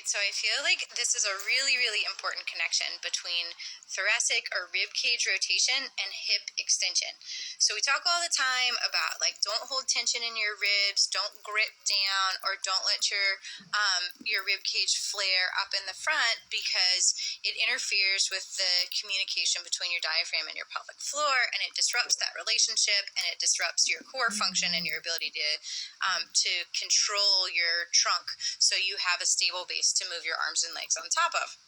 right, so I feel like this is a really, really important connection between thoracic or rib cage rotation and hip extension. So we talk all the time about like don't hold tension in your ribs, don't grip down, or don't let your rib cage flare up in the front because it interferes with the communication between your diaphragm and your pelvic floor, and it disrupts that relationship, and it disrupts your core function and your ability to control your trunk so you have a stable base to move your arms and legs on top of.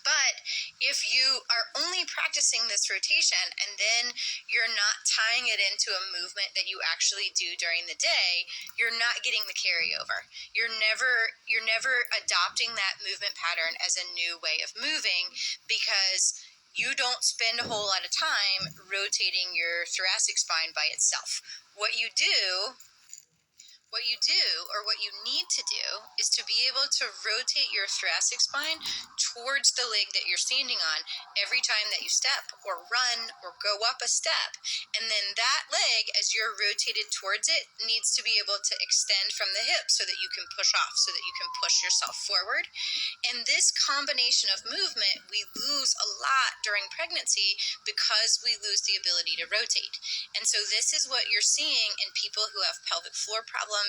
But if you are only practicing this rotation and then you're not tying it into a movement that you actually do during the day, you're not getting the carryover. You're never adopting that movement pattern as a new way of moving because you don't spend a whole lot of time rotating your thoracic spine by itself. What you need to do is to be able to rotate your thoracic spine towards the leg that you're standing on every time that you step or run or go up a step. And then that leg, as you're rotated towards it, needs to be able to extend from the hip so that you can push off, so that you can push yourself forward. And this combination of movement, we lose a lot during pregnancy because we lose the ability to rotate. And so this is what you're seeing in people who have pelvic floor problems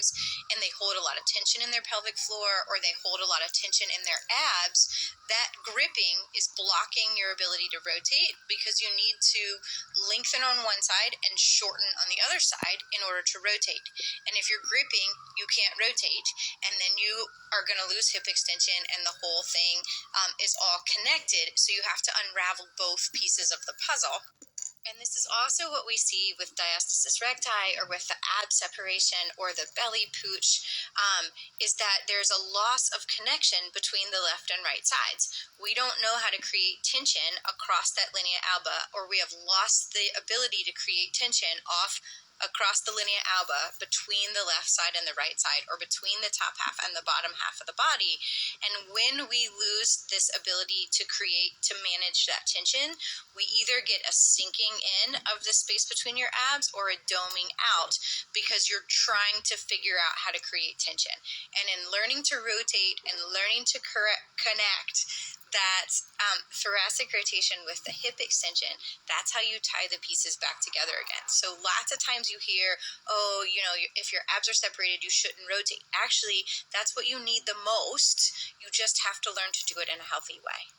and they hold a lot of tension in their pelvic floor or they hold a lot of tension in their abs. That gripping is blocking your ability to rotate because you need to lengthen on one side and shorten on the other side in order to rotate. And if you're gripping, you can't rotate, and then you are going to lose hip extension, and the whole thing is all connected. So you have to unravel both pieces of the puzzle. And this is also what we see with diastasis recti or with the ab separation or the belly pooch, is that there's a loss of connection between the left and right sides. We don't know how to create tension across that linea alba, or we have lost the ability to create tension across the linea alba between the left side and the right side, or between the top half and the bottom half of the body. And when we lose this ability to manage that tension, we either get a sinking in of the space between your abs or a doming out because you're trying to figure out how to create tension. And in learning to rotate and learning to connect that thoracic rotation with the hip extension, that's how you tie the pieces back together again. So lots of times you hear, oh, if your abs are separated, you shouldn't rotate. Actually, that's what you need the most. You just have to learn to do it in a healthy way.